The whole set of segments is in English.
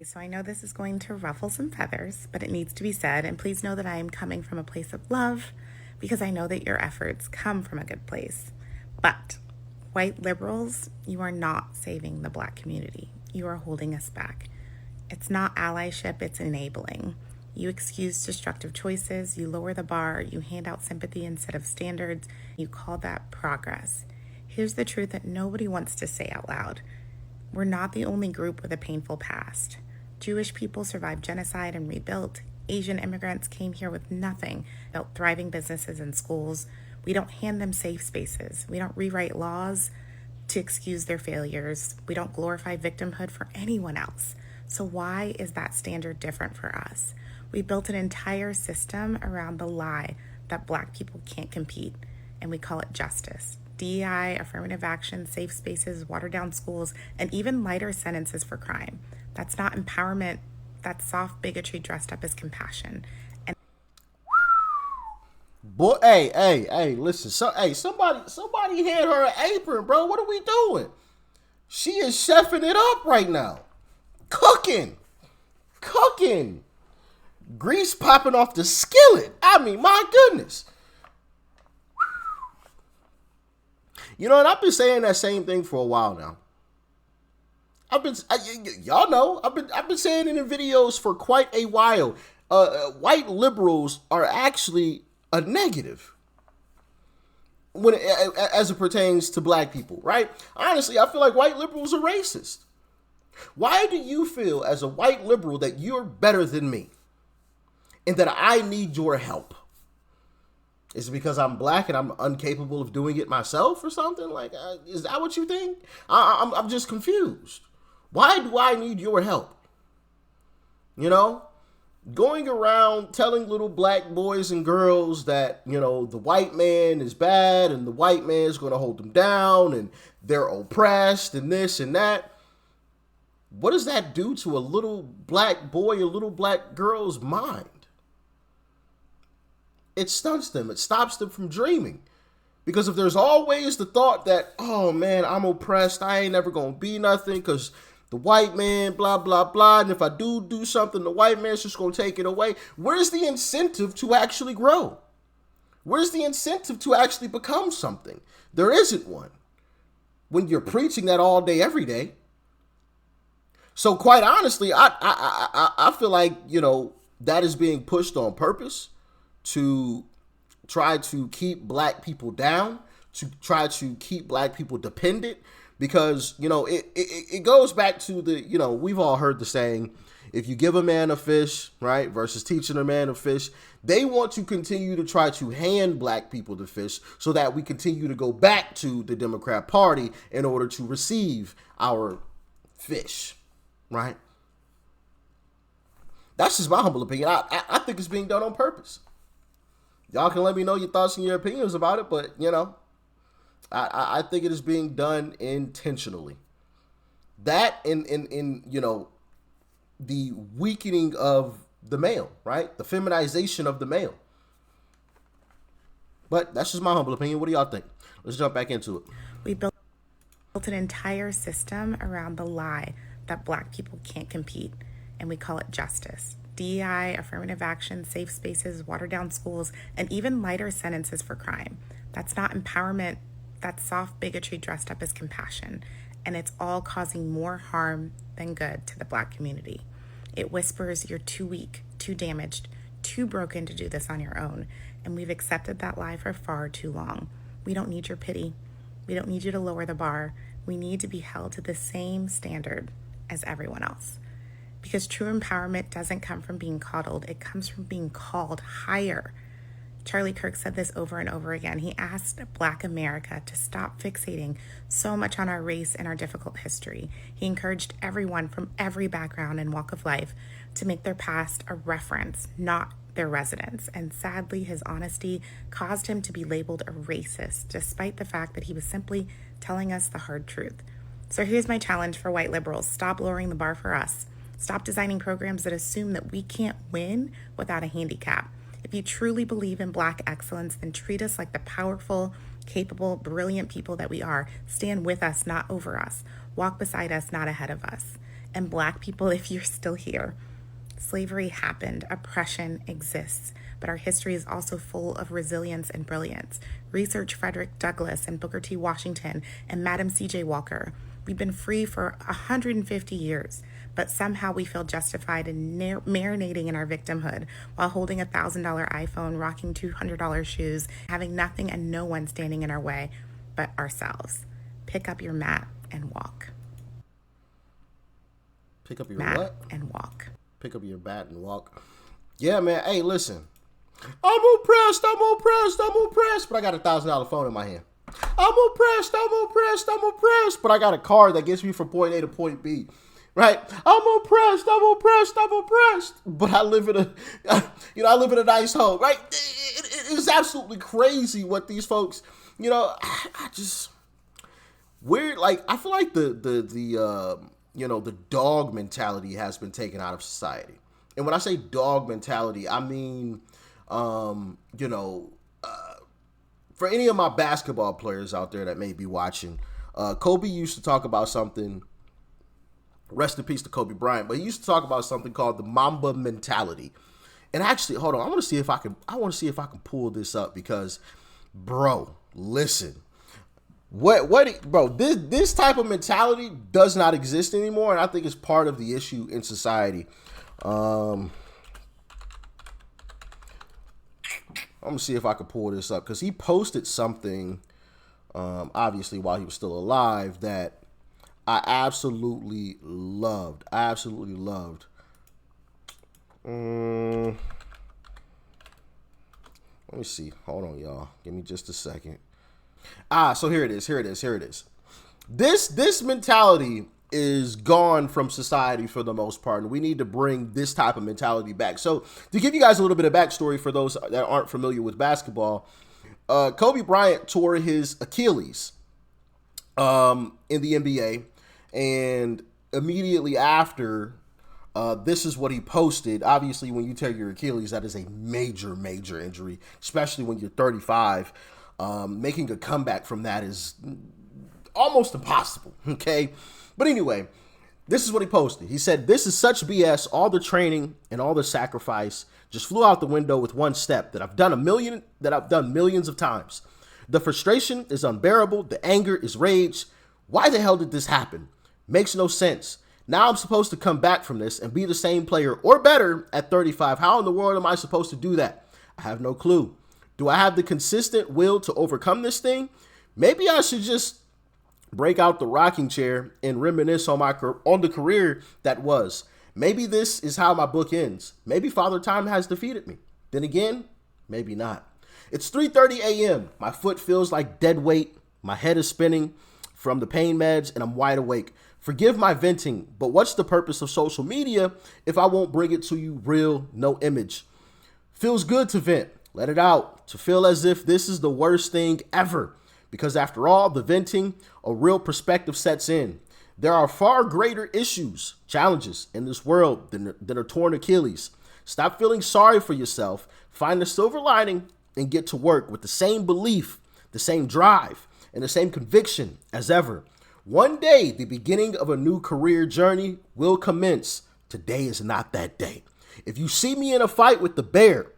So I know this is going to ruffle some feathers, but it needs to be said. And please know that I am coming from a place of love because I know that your efforts come from a good place. But white liberals, you are not saving the Black community. You are holding us back. It's not allyship, it's enabling. You excuse destructive choices, you lower the bar, you hand out sympathy instead of standards, you call that progress. Here's the truth that nobody wants to say out loud. We're not the only group with a painful past. Jewish people survived genocide and rebuilt. Asian immigrants came here with nothing, built thriving businesses and schools. We don't hand them safe spaces. We don't rewrite laws to excuse their failures. We don't glorify victimhood for anyone else. So why is that standard different for us? We built an entire system around the lie that Black people can't compete, and we call it justice. DEI, affirmative action, safe spaces, watered down schools, and even lighter sentences for crime. That's not empowerment. That's soft bigotry dressed up as compassion. And Boy, hey, listen. Somebody hand her an apron, bro. What are we doing? She is chefing it up right now. Cooking. Cooking. Grease popping off the skillet. I mean, my goodness. You know, and I've been saying that same thing for a while now. Y'all know, I've been saying it in videos for quite a while. White liberals are actually a negative as it pertains to Black people, right? Honestly, I feel like white liberals are racist. Why do you feel as a white liberal that you're better than me and that I need your help? Is it because I'm Black and I'm incapable of doing it myself or something? Like, is that what you think? I'm just confused. Why do I need your help? You know, going around telling little Black boys and girls that, you know, the white man is bad and the white man is going to hold them down and they're oppressed and this and that. What does that do to a little Black boy, a little Black girl's mind? It stunts them. It stops them from dreaming. Because if there's always the thought that, oh man, I'm oppressed, I ain't never gonna be nothing because the white man, blah, blah, blah, and if I do something, the white man's just gonna take it away. Where's the incentive to actually grow? Where's the incentive to actually become something? There isn't one when you're preaching that all day, every day. So quite honestly, I feel like, you know, that is being pushed on purpose to try to keep Black people down, to try to keep Black people dependent, because, you know, it goes back to the, you know, we've all heard the saying, if you give a man a fish, right, versus teaching a man a fish, they want to continue to try to hand Black people the fish so that we continue to go back to the Democrat Party in order to receive our fish, right? That's just my humble opinion. I think it's being done on purpose. Y'all can let me know your thoughts and your opinions about it, but, you know, I think it is being done intentionally. That in you know, the weakening of the male, right? The feminization of the male. But that's just my humble opinion. What do y'all think? Let's jump back into it. we built an entire system around the lie that Black people can't compete, and we call it justice. DEI, affirmative action, safe spaces, watered down schools, and even lighter sentences for crime. That's not empowerment. That's soft bigotry dressed up as compassion. And it's all causing more harm than good to the Black community. It whispers you're too weak, too damaged, too broken to do this on your own. And we've accepted that lie for far too long. We don't need your pity. We don't need you to lower the bar. We need to be held to the same standard as everyone else. Because true empowerment doesn't come from being coddled. It comes from being called higher. Charlie Kirk said this over and over again. He asked Black America to stop fixating so much on our race and our difficult history. He encouraged everyone from every background and walk of life to make their past a reference, not their residence. And sadly, his honesty caused him to be labeled a racist, despite the fact that he was simply telling us the hard truth. So here's my challenge for white liberals. Stop lowering the bar for us. Stop designing programs that assume that we can't win without a handicap. If you truly believe in Black excellence, then treat us like the powerful, capable, brilliant people that we are. Stand with us, not over us. Walk beside us, not ahead of us. And Black people, if you're still here, slavery happened, oppression exists, but our history is also full of resilience and brilliance. Research Frederick Douglass and Booker T. Washington and Madam C.J. Walker. We've been free for 150 years, but somehow we feel justified in marinating in our victimhood while holding $1,000 iPhone, rocking $200 shoes, having nothing and no one standing in our way but ourselves. Pick up your mat and walk. Pick up your Mat what? and walk. Pick up your bat and walk. Yeah, man. Hey, listen. I'm oppressed, but I got $1,000 phone in my hand. I'm oppressed, but I got a car that gets me from point A to point B. Right? I'm oppressed, but I live in a nice home. Right? It is absolutely crazy what these folks, I just weird. Like, I feel like the dog mentality has been taken out of society. And when I say dog mentality, I mean, for any of my basketball players out there that may be watching, Kobe used to talk about something, rest in peace to Kobe Bryant, but he used to talk about something called the Mamba mentality. And actually, hold on, I want to see if I can pull this up because, bro, listen. This type of mentality does not exist anymore, and I think it's part of the issue in society. I'm gonna see if I can pull this up because he posted something, obviously while he was still alive, that I absolutely loved. Let me see. Hold on, y'all. Give me just a second. So here it is. This mentality is gone from society for the most part, and we need to bring this type of mentality back. So to give you guys a little bit of backstory for those that aren't familiar with basketball, Kobe Bryant tore his Achilles in the NBA, and immediately after, this is what he posted. Obviously, when you tear your Achilles, that is a major injury, especially when you're 35. Making a comeback from that is almost impossible, okay? But anyway, this is what he posted. He said, "This is such BS. All the training and all the sacrifice just flew out the window with one step that I've done millions of times. The frustration is unbearable. The anger is rage. Why the hell did this happen? Makes no sense. Now I'm supposed to come back from this and be the same player or better at 35. How in the world am I supposed to do that? I have no clue. Do I have the consistent will to overcome this thing? Maybe I should just break out the rocking chair and reminisce on the career that was. Maybe this is how my book ends. Maybe Father Time has defeated me. Then again, maybe not. It's 3:30 a.m. My foot feels like dead weight. My head is spinning from the pain meds and I'm wide awake. Forgive my venting, but what's the purpose of social media if I won't bring it to you real, no image? Feels good to vent. Let it out, to feel as if this is the worst thing ever. Because after all, the venting, a real perspective sets in. There are far greater issues, challenges in this world than a torn Achilles. Stop feeling sorry for yourself, find the silver lining, and get to work with the same belief, the same drive, and the same conviction as ever. One day, the beginning of a new career journey will commence. Today is not that day. If you see me in a fight with the bear,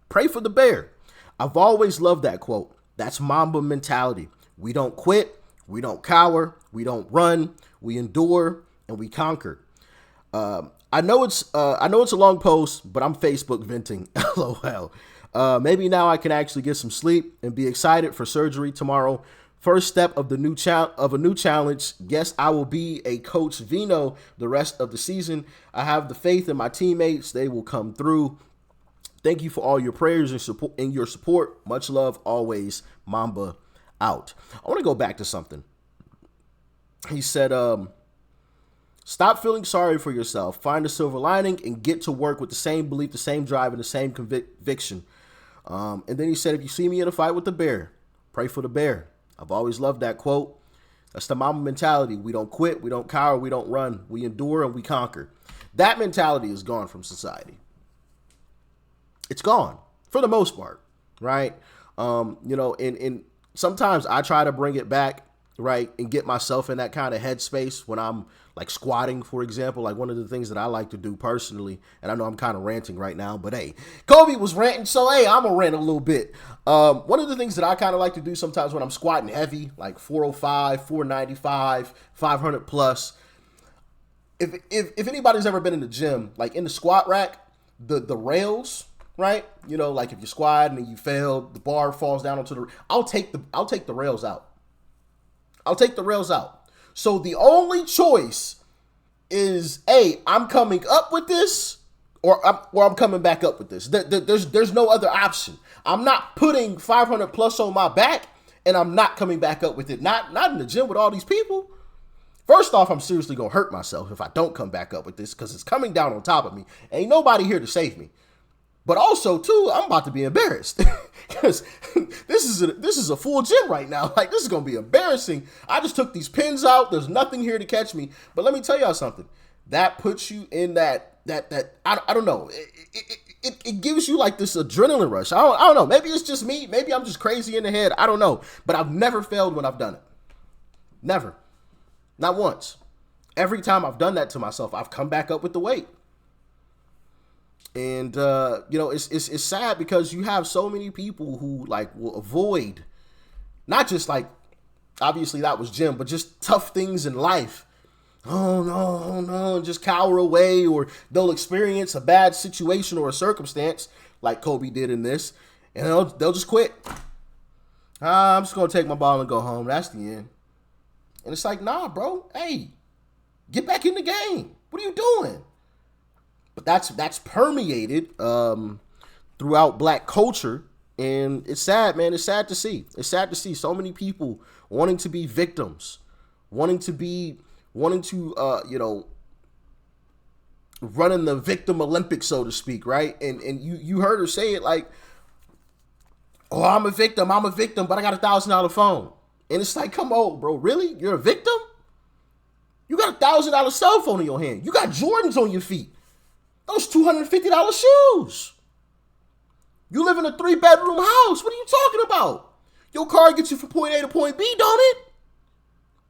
pray for the bear. I've always loved that quote. That's Mamba mentality. We don't quit. We don't cower. We don't run. We endure and we conquer. I know it's a long post, but I'm Facebook venting. LOL. Maybe now I can actually get some sleep and be excited for surgery tomorrow. First step of a new challenge. Guess I will be a Coach Vino the rest of the season. I have the faith in my teammates. They will come through. Thank you for all your prayers and your support. Much love always. Mamba out. I want to go back to something. He said, stop feeling sorry for yourself. Find a silver lining and get to work with the same belief, the same drive, and the same conviction. And then he said, if you see me in a fight with the bear, pray for the bear. I've always loved that quote. That's the Mamba mentality. We don't quit. We don't cower. We don't run. We endure and we conquer. That mentality is gone from society. It's gone for the most part, right? And sometimes I try to bring it back. right, and get myself in that kind of headspace when I'm like squatting, for example. Like one of the things that I like to do personally, and I know I'm kind of ranting right now, but hey, Kobe was ranting, so hey, I'm gonna rant a little bit. One of the things that I kind of like to do sometimes when I'm squatting heavy, like 405, 495, 500 plus. If anybody's ever been in the gym, like in the squat rack, the rails, right? You know, like if you squat and then you fail, the bar falls down onto the. I'll take the rails out. I'll take the rails out. So the only choice is, hey, I'm coming up with this, or I'm coming back up with this. There's no other option. I'm not putting 500 plus on my back, and I'm not coming back up with it. Not in the gym with all these people. First off, I'm seriously gonna hurt myself if I don't come back up with this because it's coming down on top of me. Ain't nobody here to save me. But also, too, I'm about to be embarrassed because this is a full gym right now. Like, this is going to be embarrassing. I just took these pins out. There's nothing here to catch me. But let me tell y'all something. That puts you in that I don't know. It gives you like this adrenaline rush. I don't know. Maybe it's just me. Maybe I'm just crazy in the head. I don't know. But I've never failed when I've done it. Never. Not once. Every time I've done that to myself, I've come back up with the weight. And, you know, it's sad because you have so many people who like will avoid not just like, obviously that was gym, but just tough things in life. Oh no, and just cower away, or they'll experience a bad situation or a circumstance like Kobe did in this, and they'll just quit. I'm just going to take my ball and go home. That's the end. And it's like, nah, bro, hey, get back in the game. What are you doing? But that's permeated throughout black culture, and it's sad, man. It's sad to see. It's sad to see so many people wanting to be victims, wanting to you know, running the victim Olympics, so to speak, right? And you heard her say it like, oh, I'm a victim, but I got $1,000 phone. And it's like, come on, bro, really? You're a victim? You got $1,000 cell phone in your hand. You got Jordans on your feet. Those $250 shoes. You live in a 3-bedroom house. What are you talking about? Your car gets you from point A to point B, don't it?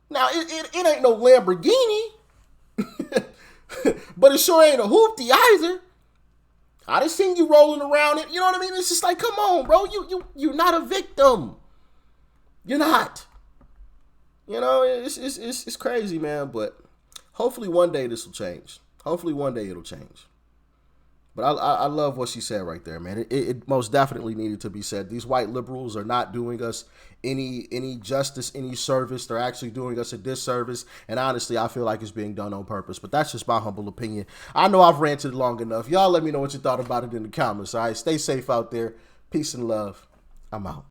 Now, it ain't no Lamborghini. But it sure ain't a hoopty either. I done seen you rolling around it. You know what I mean? It's just like, come on, bro. You're not a victim. You're not. You know, it's crazy, man. But hopefully one day this will change. Hopefully one day it'll change. But I love what she said right there, man. It most definitely needed to be said. These white liberals are not doing us any justice, any service. They're actually doing us a disservice. And honestly, I feel like it's being done on purpose. But that's just my humble opinion. I know I've ranted long enough. Y'all let me know what you thought about it in the comments. All right, stay safe out there. Peace and love. I'm out.